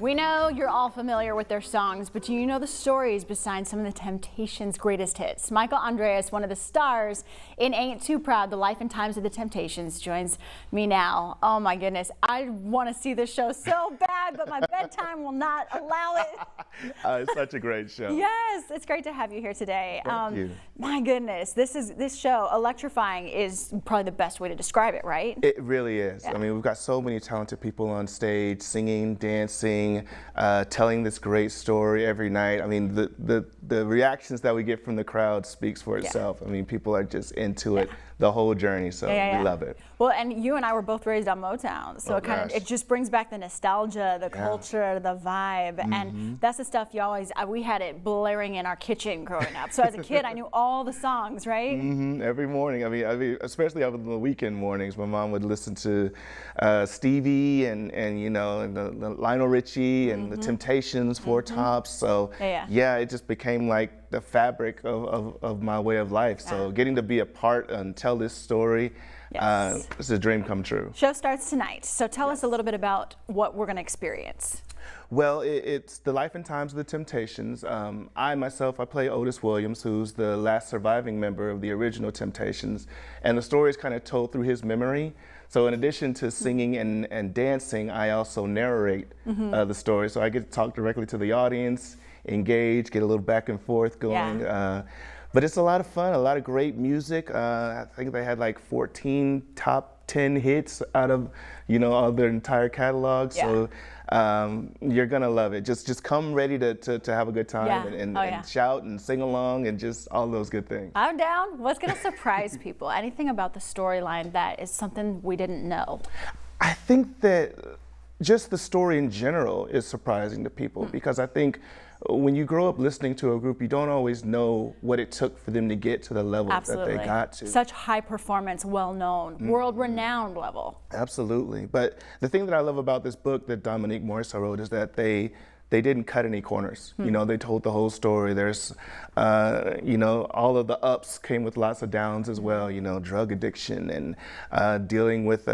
We know you're all familiar with their songs, but do you know the stories behind some of the Temptations' greatest hits? Michael Andreaus, one of the stars in Ain't Too Proud, The Life and Times of the Temptations, joins me now. Oh my goodness, I want to see this show so bad, but my bedtime will not allow it. It's such a great show. Yes, it's great to have you here today. Thank you. My goodness, this show, electrifying, is probably the best way to describe it, right? It really is. Yeah. I mean, we've got so many talented people on stage, singing, dancing, telling this great story every night. I mean, the reactions that we get from the crowd speaks for itself. I mean, people are just into it the whole journey, so we love it. Well, and you and I were both raised on Motown, so it just brings back the nostalgia, the culture, the vibe, and that's the stuff you always, we had it blaring in our kitchen growing up. So as a kid, I knew all the songs, right? Every morning. I mean, especially over the weekend mornings, my mom would listen to Stevie and you know, and the Lionel Richie and the Temptations, Four Tops. So yeah, it just became like the fabric of my way of life. So getting to be a part and tell this story, it's a dream come true. Show starts tonight. So tell us a little bit about what we're going to experience. Well, it's the life and times of the Temptations. I play Otis Williams, who's the last surviving member of the original Temptations, and the story is kind of told through his memory. So in addition to singing and dancing, I also narrate the story. So I get to talk directly to the audience, engage, get a little back and forth going. But it's a lot of fun, a lot of great music. I think they had like 14 top 10 hits out of, you know, all their entire catalog. So you're gonna love it. Just come ready to have a good time and shout and sing along and just all those good things. I'm down. What's gonna surprise people? Anything about the storyline that is something we didn't know? I think that just the story in general is surprising to people because I think when you grow up listening to a group, you don't always know what it took for them to get to the level that they got to. Such high performance, well-known, world-renowned level. Absolutely. But the thing that I love about this book that Dominique Morris wrote is that they didn't cut any corners. You know, they told the whole story. There's, you know, all of the ups came with lots of downs as well. You know, drug addiction and dealing with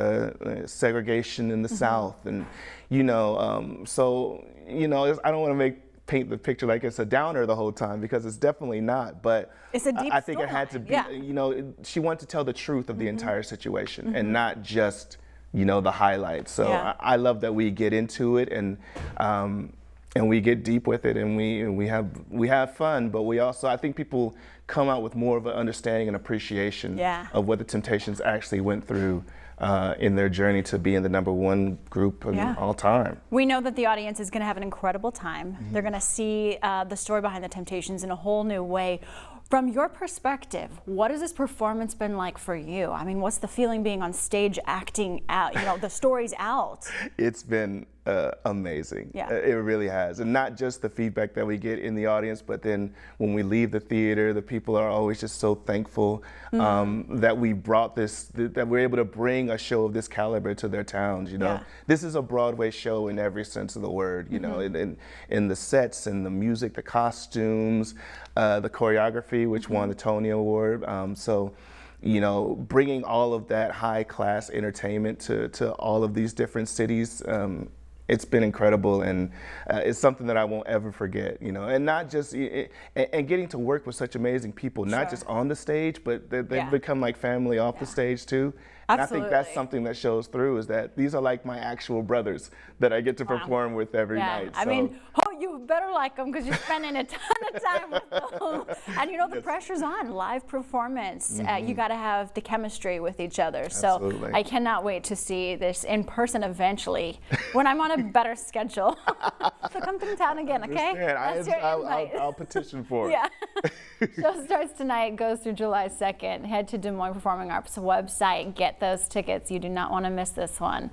segregation in the South, and you know, so you know, I don't want to paint the picture like it's a downer the whole time because it's definitely not. But it's a deep I think it had to be. You know, she wanted to tell the truth of the entire situation and not just, you know, the highlights. So I love that we get into it and we get deep with it, and we have fun, but we also, I think people come out with more of an understanding and appreciation of what the Temptations actually went through in their journey to being the #1 group in all time. We know that the audience is going to have an incredible time. They're going to see the story behind the Temptations in a whole new way. From your perspective, what has this performance been like for you? I mean, what's the feeling being on stage acting out, you know, the story's out? It's been amazing. It really has. And not just the feedback that we get in the audience, but then when we leave the theater, the people are always just so thankful that we brought this, that we're able to bring a show of this caliber to their towns, you know. This is a Broadway show in every sense of the word, you know, in the sets and the music, the costumes, the choreography, which won the Tony Award. So, you know, bringing all of that high-class entertainment to all of these different cities, it's been incredible, and it's something that I won't ever forget, you know, and not just, and getting to work with such amazing people, not just on the stage, but they've become like family off the stage too. And I think that's something that shows through, is that these are like my actual brothers that I get to perform with every night. I mean, you better like them because you're spending a ton of time with them. And you know, the pressure's on, live performance. You got to have the chemistry with each other. So I cannot wait to see this in person eventually when I'm on a better schedule. So come to town again, okay? That's your invite. I'll petition for it. Show starts tonight, goes through July 2nd. Head to Des Moines Performing Arts website, get those tickets. You do not want to miss this one.